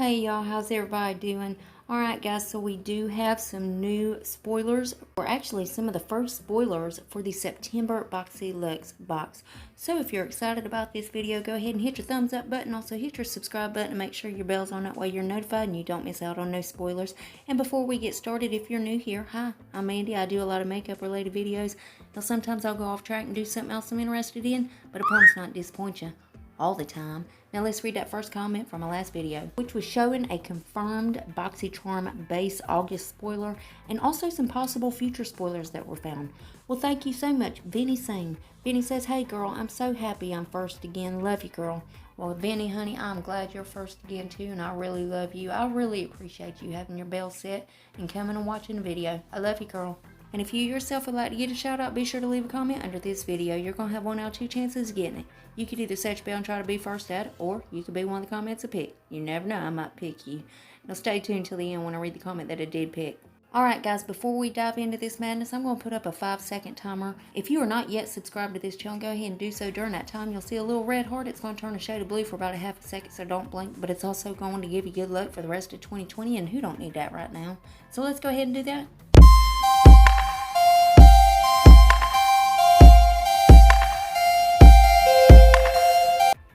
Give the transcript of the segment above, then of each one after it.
Hey y'all, how's everybody doing? Alright guys, so we do have some new spoilers, or actually some of the first spoilers for the September BoxyLuxe box. So if you're excited about this video, go ahead and hit your thumbs up button. Also hit your subscribe button and make sure your bell's on, that way you're notified and you don't miss out on no spoilers. And before we get started, if you're new here, hi, I'm Mandy. I do a lot of makeup related videos. Now sometimes I'll go off track and do something else I'm interested in, but I promise not to disappoint you all the time. Now let's read that first comment from my last video, which was showing a confirmed BoxyCharm base August spoiler and also some possible future spoilers that were found. Well, thank you so much, Vinny Singh. Vinny says, hey girl, I'm so happy I'm first again. Love you, girl. Well, Vinny, honey, I'm glad you're first again too, and I really love you. I really appreciate you having your bell set and coming and watching the video. I love you, girl. And if you yourself would like to get a shout out, be sure to leave a comment under this video. You're going to have 1 out of 2 chances of getting it. You could either set your bell and try to be first at it, or you could be one of the comments I pick. You never know, I might pick you. Now stay tuned till the end when I read the comment that I did pick. Alright guys, before we dive into this madness, I'm going to put up a 5-second timer. If you are not yet subscribed to this channel, go ahead and do so. During that time, you'll see a little red heart. It's going to turn a shade of blue for about a half a second, so don't blink. But it's also going to give you good luck for the rest of 2020, and who don't need that right now? So let's go ahead and do that.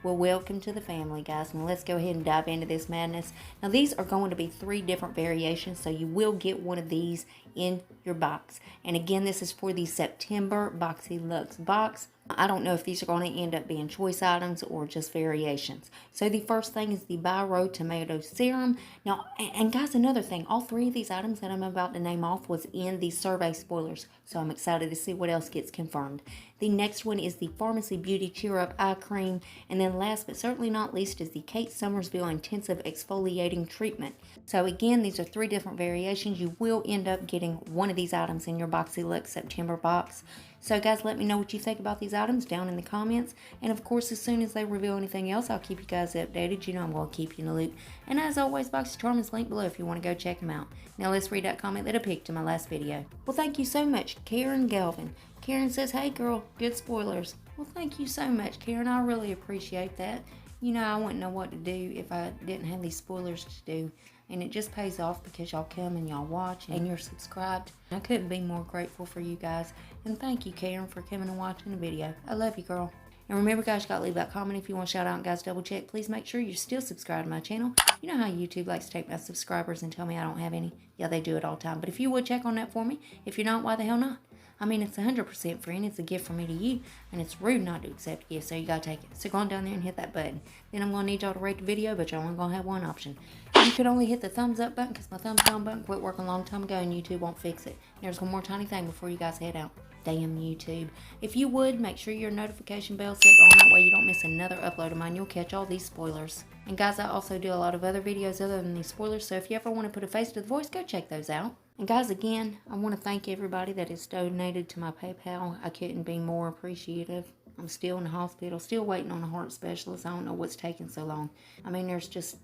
Well, welcome to the family, guys. Now let's go ahead and dive into this madness. Now these are going to be 3 different variations, so you will get one of these in your box. And again, this is for the September BoxyLuxe box. I don't know if these are going to end up being choice items or just variations. So the first thing is the By Road Tomato Serum. Now, and guys, another thing, all 3 of these items that I'm about to name off was in the survey spoilers. So I'm excited to see what else gets confirmed. The next one is the Pharmacy Beauty Cheer Up Eye Cream. And then last but certainly not least is the Kate Somersville Intensive Exfoliating Treatment. So again, these are 3 different variations. You will end up getting one of these items in your BoxyLuxe September box. So guys, let me know what you think about these items down in the comments. And of course, as soon as they reveal anything else, I'll keep you guys updated. You know I'm going to keep you in the loop. And as always, BoxyCharm is linked below if you want to go check them out. Now let's read that comment that I picked in my last video. Well, thank you so much, Karen Galvin. Karen says, hey girl, good spoilers. Well, thank you so much, Karen. I really appreciate that. You know, I wouldn't know what to do if I didn't have these spoilers to do. And it just pays off because y'all come and y'all watch and you're subscribed. I couldn't be more grateful for you guys. And thank you, Karen, for coming and watching the video. I love you, girl. And remember, guys, you got to leave that comment if you want to shout out. And guys, double check. Please make sure you're still subscribed to my channel. You know how YouTube likes to take my subscribers and tell me I don't have any? Yeah, they do it all the time. But if you would check on that for me, if you're not, why the hell not? I mean, it's 100% free, and it's a gift from me to you, and it's rude not to accept a gift, so you gotta take it. So go on down there and hit that button. Then I'm gonna need y'all to rate the video, but y'all only gonna have one option. You could only hit the thumbs up button, because my thumbs down button quit working a long time ago, and YouTube won't fix it. There's one more tiny thing before you guys head out. Damn YouTube. If you would, make sure your notification bell set on, that way you don't miss another upload of mine. You'll catch all these spoilers. And guys, I also do a lot of other videos other than these spoilers, so if you ever want to put a face to the voice, go check those out. And guys, again, I want to thank everybody that has donated to my PayPal. I couldn't be more appreciative. I'm still in the hospital, still waiting on a heart specialist. I don't know what's taking so long. I mean, there's just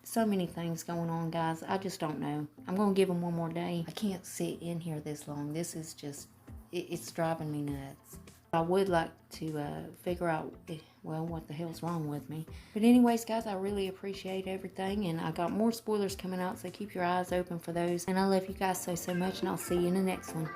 so many things going on, guys. I just don't know. I'm going to give them one more day. I can't sit in here this long. This is just, it's driving me nuts. I would like to figure out, well, what the hell's wrong with me. But anyways, guys, I really appreciate everything. And I got more spoilers coming out, so keep your eyes open for those. And I love you guys so much, and I'll see you in the next one.